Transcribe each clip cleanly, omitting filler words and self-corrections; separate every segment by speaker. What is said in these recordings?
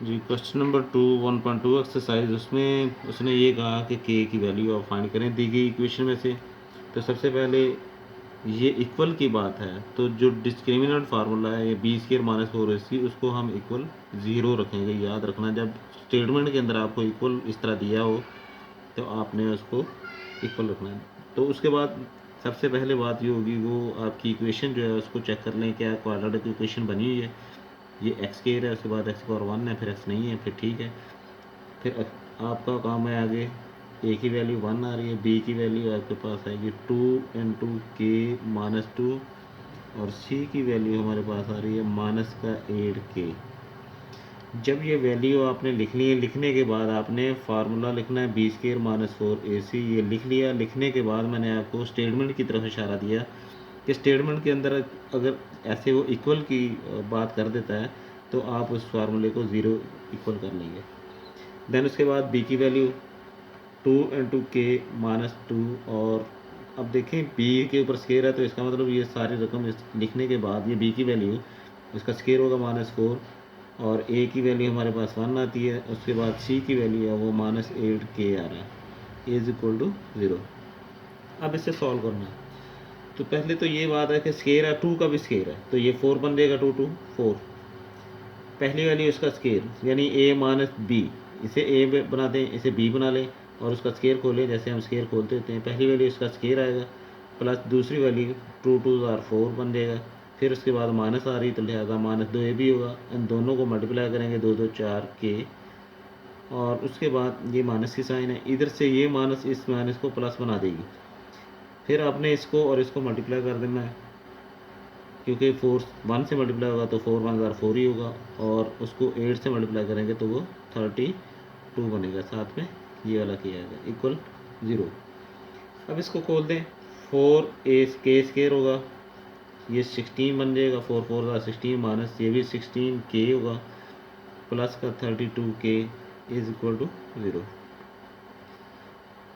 Speaker 1: जी, question number 2 1.2 exercise उसमें उसने ये कहा कि के की वैल्यू आप फाइंड करें दी गई इक्वेशन में से। तो सबसे पहले ये इक्वल की बात है, तो जो डिस्क्रिमिनेंट फार्मूला है ये बी स्क्वायर माइनस 4ac उसको हम इक्वल 0 रखेंगे। याद रखना, जब स्टेटमेंट के अंदर आपको इक्वल इस तरह दिया हो तो आपने उसको इक्वल रखना है। तो उसके बाद सबसे पहले बात ये होगी, वो आपकी इक्वेशन जो है उसको चेक कर लें क्या क्वाड्रेटिक इक्वेशन बनी हुई है। ये एक्स स्क्वायर है, उसके बाद एक्स पावर 1 है, फिर एक्स नहीं है, फिर ठीक है। फिर आपका काम है आगे, ए की वैल्यू 1 आ रही है, बी की वैल्यू आपके पास आएगी 2 इंटू के माइनस 2 और सी की वैल्यू हमारे पास आ रही है माइनस का 8k। जब ये वैल्यू आपने लिख ली है, लिखने के बाद आपने फार्मूला लिखना है बी स्क्वायर माइनस 4ac। ये लिख लिया। लिखने के बाद मैंने आपको स्टेटमेंट की तरफ इशारा दिया कि स्टेटमेंट के अंदर अगर ऐसे वो इक्वल की बात कर देता है तो आप उस फार्मूले को 0 इक्वल कर लेंगे। देन उसके बाद बी की वैल्यू 2 इंटू के माइनस 2। और अब देखें बी के ऊपर स्केयर है तो इसका मतलब ये सारी रकम लिखने के बाद ये बी की वैल्यू इसका स्केयर होगा -4 और ए की वैल्यू हमारे पास 1 आती है। उसके बाद सी की वैल्यू है वो -8k आ रहा है, इज इक्वल टू 0। अब इसे सॉल्व करना है। तो पहले तो ये बात है कि स्केयर है, 2 का भी स्केयर है तो ये 4 बन जाएगा, 2 2 4। पहली वैल्यू इसका स्केयर यानी ए माइनस बी, इसे ए बना दें, इसे बी बना लें और उसका स्केयर खोलें जैसे हम स्केयर खोलते होते हैं। पहली वैल्यू इसका स्केयर आएगा प्लस दूसरी वैल्यू 2 2 4 बन जाएगा। फिर उसके बाद माइनस आ रही तो लिहाजा -2 ए भी होगा। इन दोनों को मल्टीप्लाई करेंगे 2 2 4k और उसके बाद ये माइनस की साइन है, इधर से ये माइनस इस माइनस को प्लस बना देगी। फिर आपने इसको और इसको मल्टीप्लाई कर देना है, क्योंकि 4 1 से मल्टीप्लाई होगा तो 4 1 ज़ार 4 ही होगा और उसको 8 से मल्टीप्लाई करेंगे तो वो 32 बनेगा। साथ में ये वाला किया जाएगा इक्वल 0। अब इसको खोल दें, 4a स्केयर होगा, ये 16 बन जाएगा, 4 4 ज़ार 16 माइनस ये भी 16k होगा प्लस का 32k इज इक्वल टू 0।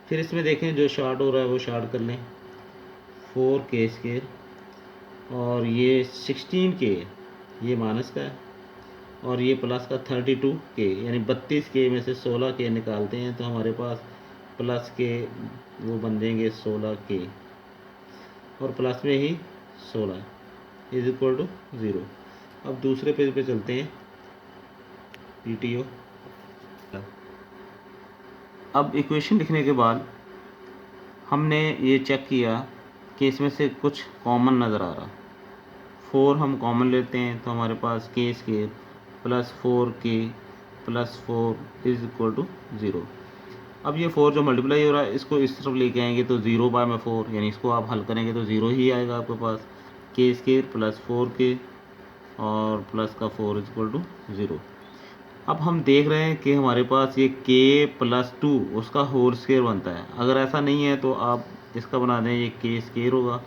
Speaker 1: फिर इसमें देखें जो शार्ट हो रहा है वो शार्ट कर लें, 4k स्केयर और ये 16k ये माइनस का है और ये प्लस का 32k यानी 32k में से 16k निकालते हैं तो हमारे पास प्लस के वो बन जाएंगे 16k और प्लस में ही 16 इज इक्वल टू 0। अब दूसरे पेज पे चलते हैं, PTO। अब इक्वेशन लिखने के बाद हमने ये चेक किया कि इसमें से कुछ कॉमन नज़र आ रहा। 4 हम कॉमन लेते हैं तो हमारे पास k square plus 4k plus 4 is equal to 0। अब ये 4 जो मल्टीप्लाई हो रहा है इसको इस तरफ लेके आएंगे तो 0 बाय में 4 यानी इसको आप हल करेंगे तो 0 ही आएगा आपके पास। k स्केयर प्लस 4k और प्लस का 4 इज इक्वल टू 0। अब हम देख रहे हैं कि हमारे पास ये k प्लस 2 उसका होल स्केयर बनता है। अगर ऐसा नहीं है तो आप इसका बना दें, ये k स्केयर होगा,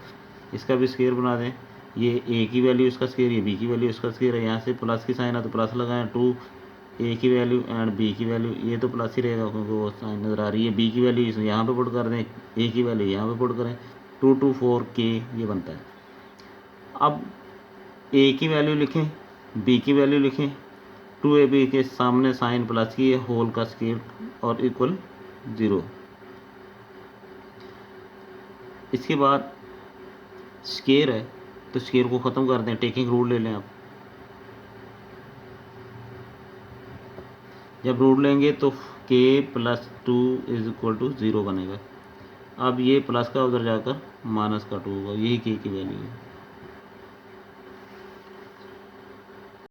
Speaker 1: इसका भी स्केयर बना दें। ये a की वैल्यू इसका स्केयर, ये b की वैल्यू इसका स्केयर है। यहाँ से प्लस की साइन है तो प्लस लगाएं, 2 a की वैल्यू एंड b की वैल्यू, ये तो प्लस ही रहेगा क्योंकि वो साइन नज़र आ रही है। b की वैल्यू यहाँ पे पुट कर दें, a की वैल्यू यहाँ पे पुट करें, 2 2 4k ये बनता है। अब a की वैल्यू लिखें, b की वैल्यू लिखें, 2ab के सामने साइन प्लस की है, होल का स्केयर और इक्वल 0। इसके बाद स्केयर है तो स्केयर को ख़त्म कर दें, टेकिंग रूल ले लें आप। जब रूल लेंगे तो k plus 2 is equal to 0 बनेगा। अब ये प्लस का उधर जाकर माइनस का 2 होगा, यही k की वैल्यू है।